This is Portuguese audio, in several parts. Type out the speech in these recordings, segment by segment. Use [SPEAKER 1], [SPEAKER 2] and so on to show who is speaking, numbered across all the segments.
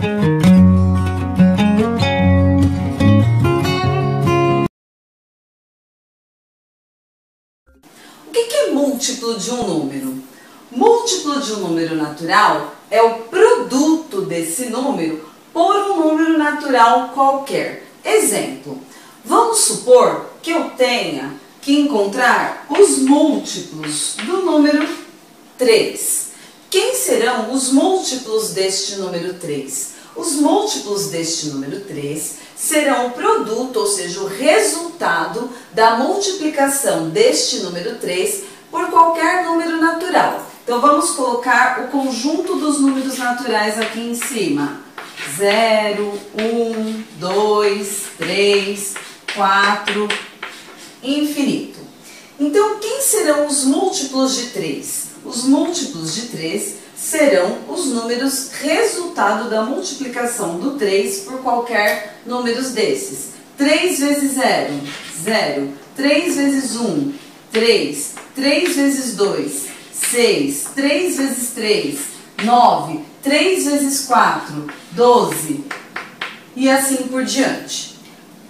[SPEAKER 1] O que é múltiplo de um número? Múltiplo de um número natural é o produto desse número por um número natural qualquer. Exemplo, vamos supor que eu tenha que encontrar os múltiplos do número 3. Quem serão os múltiplos deste número 3? Os múltiplos deste número 3 serão o produto, ou seja, o resultado da multiplicação deste número 3 por qualquer número natural. Então, vamos colocar o conjunto dos números naturais aqui em cima. 0, 1, 2, 3, 4, infinito. Então, quem serão os múltiplos de 3? Os múltiplos de 3 serão os números resultado da multiplicação do 3 por qualquer número desses. 3 vezes 0, 0. 3 vezes 1, 3. 3 vezes 2, 6. 3 vezes 3, 9. 3 vezes 4, 12. E assim por diante.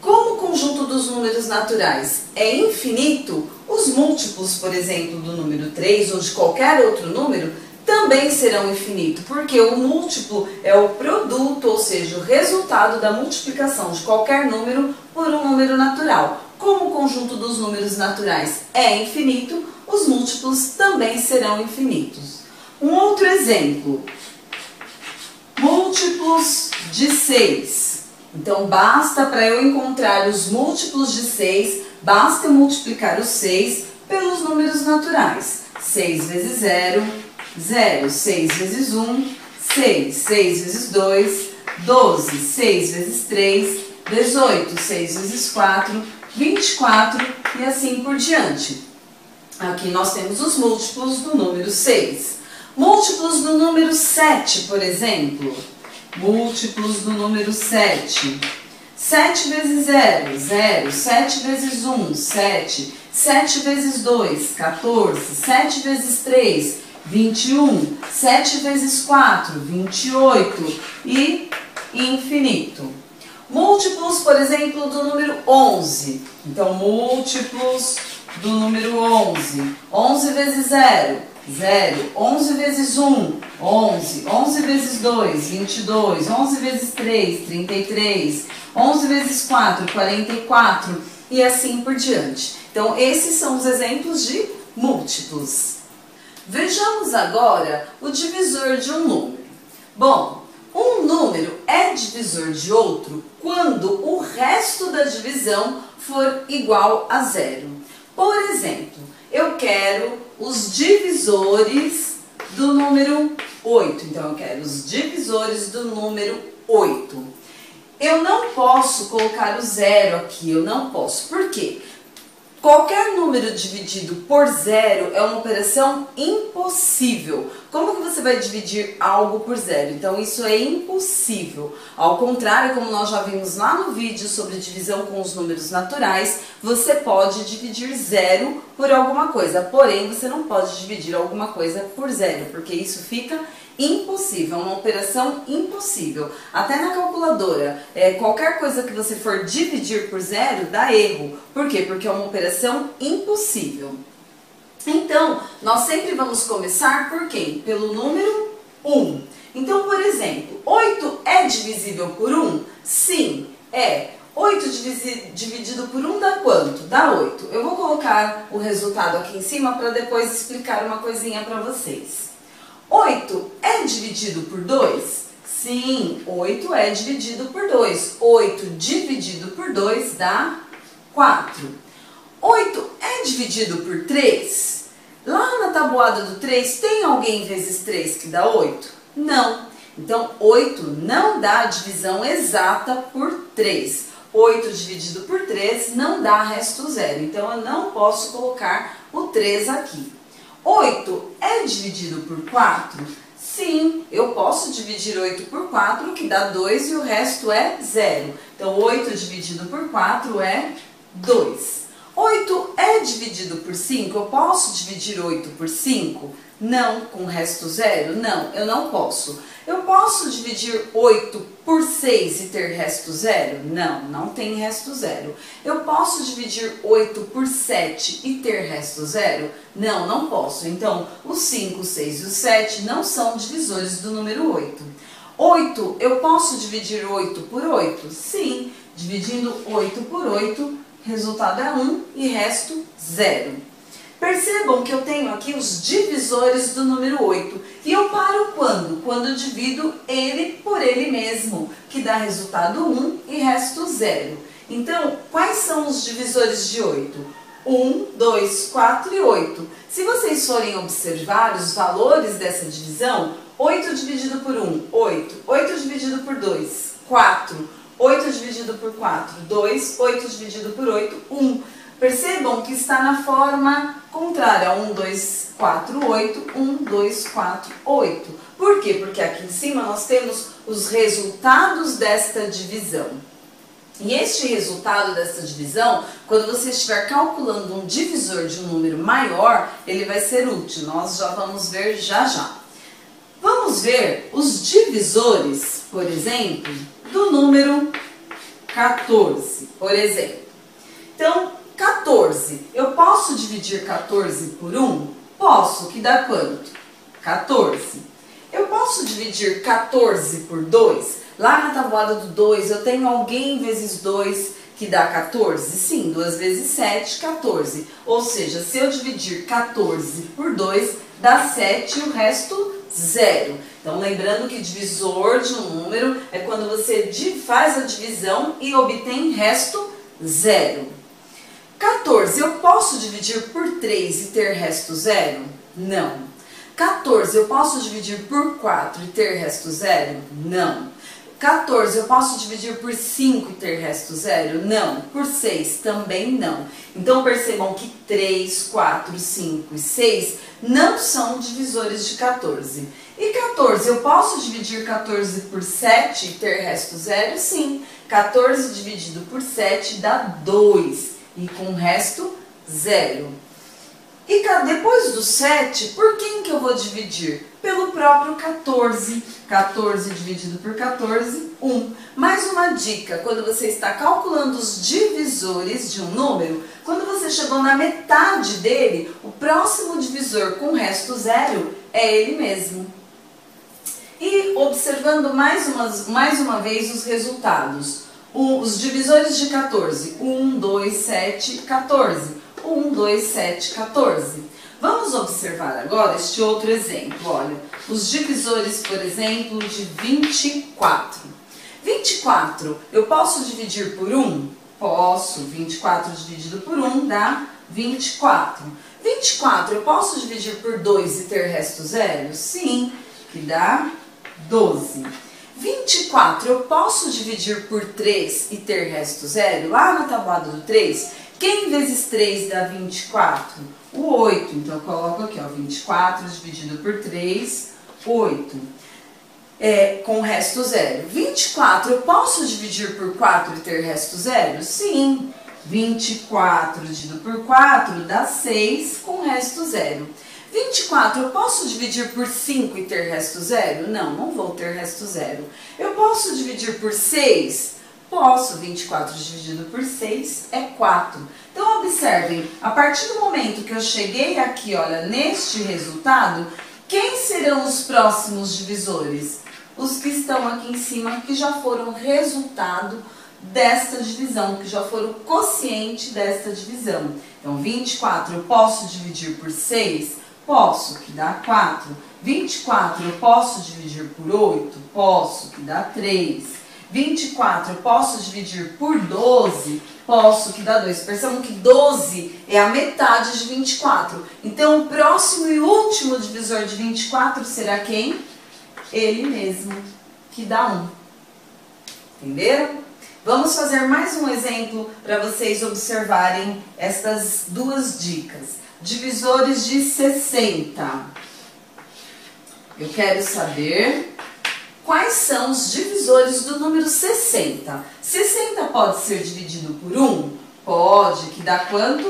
[SPEAKER 1] Como o conjunto dos números naturais é infinito, os múltiplos, por exemplo, do número 3 ou de qualquer outro número, também serão infinitos, porque o múltiplo é o produto, ou seja, o resultado da multiplicação de qualquer número por um número natural. Como o conjunto dos números naturais é infinito, os múltiplos também serão infinitos. Um outro exemplo, múltiplos de 6. Então, basta para eu encontrar os múltiplos de 6, basta eu multiplicar os 6 pelos números naturais. 6 vezes 0, 0. 6 vezes 1, 6. 6 vezes 2, 12. 6 vezes 3, 18. 6 vezes 4, 24 e assim por diante. Aqui nós temos os múltiplos do número 6. Múltiplos do número 7, por exemplo. Múltiplos do número 7. 7 vezes 0, 0. 7 vezes 1, 7. 7 vezes 2, 14. 7 vezes 3, 21. 7 vezes 4, 28. E infinito. Múltiplos, por exemplo, do número 11. Então, múltiplos do número 11. 11 vezes 0, 0. 11 vezes 1, 11. 11 vezes 2, 22. 11 vezes 3, 33. 11 vezes 4, 44. E assim por diante. Então, esses são os exemplos de múltiplos. Vejamos agora o divisor de um número. Bom, um número é divisor de outro quando o resto da divisão for igual a zero. Por exemplo, eu quero os divisores do número 8. Então, eu quero os divisores do número 8. Eu não posso colocar o zero aqui, eu não posso. Por quê? Qualquer número dividido por zero é uma operação impossível. Como que você vai dividir algo por zero? Então, isso é impossível. Ao contrário, como nós já vimos lá no vídeo sobre divisão com os números naturais, você pode dividir zero por alguma coisa. Porém, você não pode dividir alguma coisa por zero, porque isso fica impossível, é uma operação impossível. Até na calculadora, qualquer coisa que você for dividir por zero dá erro. Por quê? Porque é uma operação impossível. Então, nós sempre vamos começar por quem? Pelo número 1. Então, por exemplo, 8 é divisível por 1? Sim, é. 8 dividido por 1 dá quanto? Dá 8. Eu vou colocar o resultado aqui em cima para depois explicar uma coisinha para vocês. 8 é dividido por 2? Sim, 8 é dividido por 2. 8 dividido por 2 dá 4. 8 é dividido por 3? Lá na tabuada do 3, tem alguém vezes 3 que dá 8? Não. Então, 8 não dá a divisão exata por 3. 8 dividido por 3 não dá resto zero. Então, eu não posso colocar o 3 aqui. 8 é dividido por 4? Sim, eu posso dividir 8 por 4, que dá 2 e o resto é 0. Então, 8 dividido por 4 é 2. 8 é dividido por 5? Eu posso dividir 8 por 5? Não, com resto zero? Não, eu não posso. Eu posso dividir 8 por 6 e ter resto zero? Não, não tem resto zero. Eu posso dividir 8 por 7 e ter resto zero? Não, não posso. Então, o 5, o 6 e o 7 não são divisores do número 8. 8, eu posso dividir 8 por 8? Sim, dividindo 8 por 8, resultado é 1 e resto zero. Percebam que eu tenho aqui os divisores do número 8. E eu paro quando? Quando eu divido ele por ele mesmo, que dá resultado 1 e resto zero. Então, quais são os divisores de 8? 1, 2, 4 e 8. Se vocês forem observar os valores dessa divisão, 8 dividido por 1, 8. 8 dividido por 2, 4. 8 dividido por 4, 2. 8 dividido por 8, 1. Percebam que está na forma contrária, 1, 2, 4, 8, 1, 2, 4, 8. Por quê? Porque aqui em cima nós temos os resultados desta divisão. E este resultado dessa divisão, quando você estiver calculando um divisor de um número maior, ele vai ser útil. Nós já vamos ver já já. Vamos ver os divisores, por exemplo, do número 14, por exemplo. Então, 14. Eu posso dividir 14 por 1? Posso, que dá quanto? 14. Eu posso dividir 14 por 2? Lá na tabuada do 2, eu tenho alguém vezes 2 que dá 14? Sim, 2 vezes 7, 14. Ou seja, se eu dividir 14 por 2, dá 7 e o resto, 0. Então, lembrando que divisor de um número é quando você faz a divisão e obtém resto 0. 14, eu posso dividir por 3 e ter resto zero? Não. 14, eu posso dividir por 4 e ter resto zero? Não. 14, eu posso dividir por 5 e ter resto zero? Não. Por 6, também não. Então, percebam que 3, 4, 5 e 6 não são divisores de 14. E 14, eu posso dividir 14 por 7 e ter resto zero? Sim. 14 dividido por 7 dá 2. E com o resto, 0. E depois do 7, por quem que eu vou dividir? Pelo próprio 14. 14 dividido por 14, 1. Mais uma dica, quando você está calculando os divisores de um número, quando você chegou na metade dele, o próximo divisor com resto 0 é ele mesmo. E observando mais uma vez os resultados. Os divisores de 14, 1, 2, 7, 14. 1, 2, 7, 14. Vamos observar agora este outro exemplo. Olha, os divisores, por exemplo, de 24. 24, eu posso dividir por 1? Posso. 24 dividido por 1 dá 24. 24, eu posso dividir por 2 e ter resto zero? Sim, que dá 12. 24, eu posso dividir por 3 e ter resto zero? Lá na tabuada do 3, quem vezes 3 dá 24? O 8. Então, eu coloco aqui, ó, 24 dividido por 3, 8. Com resto zero. 24, eu posso dividir por 4 e ter resto zero? Sim. 24 dividido por 4 dá 6 com resto zero. 24, eu posso dividir por 5 e ter resto zero? Não, não vou ter resto zero. Eu posso dividir por 6? Posso. 24 dividido por 6 é 4. Então, observem, a partir do momento que eu cheguei aqui, olha, neste resultado, quem serão os próximos divisores? Os que estão aqui em cima, que já foram resultado desta divisão, que já foram quociente desta divisão. Então, 24 eu posso dividir por 6? Posso, que dá 4. 24 eu posso dividir por 8? Posso, que dá 3. 24 eu posso dividir por 12? Posso, que dá 2. Percebam que 12 é a metade de 24. Então, o próximo e último divisor de 24 será quem? Ele mesmo, que dá 1. Entenderam? Vamos fazer mais um exemplo para vocês observarem estas duas dicas. Divisores de 60. Eu quero saber quais são os divisores do número 60. 60 pode ser dividido por 1? Pode, que dá quanto?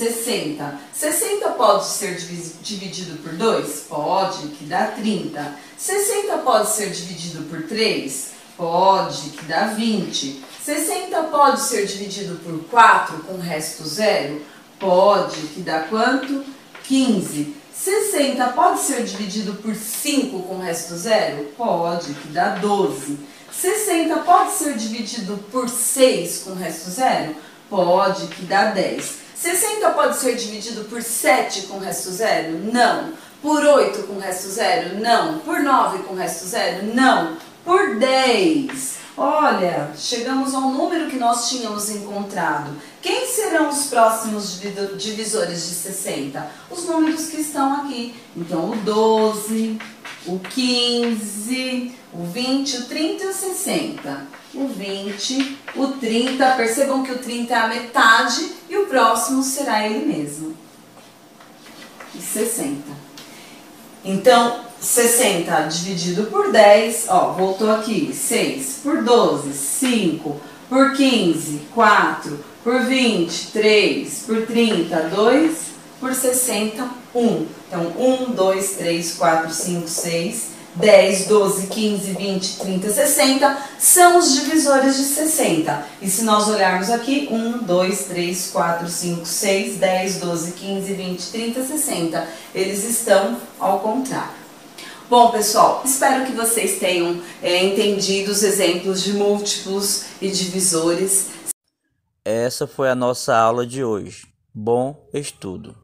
[SPEAKER 1] 60. 60 pode ser dividido por 2? Pode, que dá 30. 60 pode ser dividido por 3? Pode, que dá 20. 60 pode ser dividido por 4 com resto zero? Pode, que dá quanto? 15. 60 pode ser dividido por 5 com resto zero? Pode, que dá 12. 60 pode ser dividido por 6 com resto zero? Pode, que dá 10. 60 pode ser dividido por 7 com resto zero? Não. Por 8 com resto zero? Não. Por 9 com resto zero? Não. Por 10. Olha, chegamos ao número que nós tínhamos encontrado. Quem serão os próximos divisores de 60? Os números que estão aqui. Então, o 12, o 15, o 20, o 30 e o 60. O 20, o 30, percebam que o 30 é a metade e o próximo será ele mesmo. E 60. Então, 60 dividido por 10, ó, voltou aqui, 6, por 12, 5, por 15, 4, por 20, 3, por 30, 2, por 60, 1. Então, 1, 2, 3, 4, 5, 6, 10, 12, 15, 20, 30, 60 são os divisores de 60. E se nós olharmos aqui, 1, 2, 3, 4, 5, 6, 10, 12, 15, 20, 30, 60. Eles estão ao contrário. Bom, pessoal, espero que vocês tenham entendido os exemplos de múltiplos e divisores.
[SPEAKER 2] Essa foi a nossa aula de hoje. Bom estudo!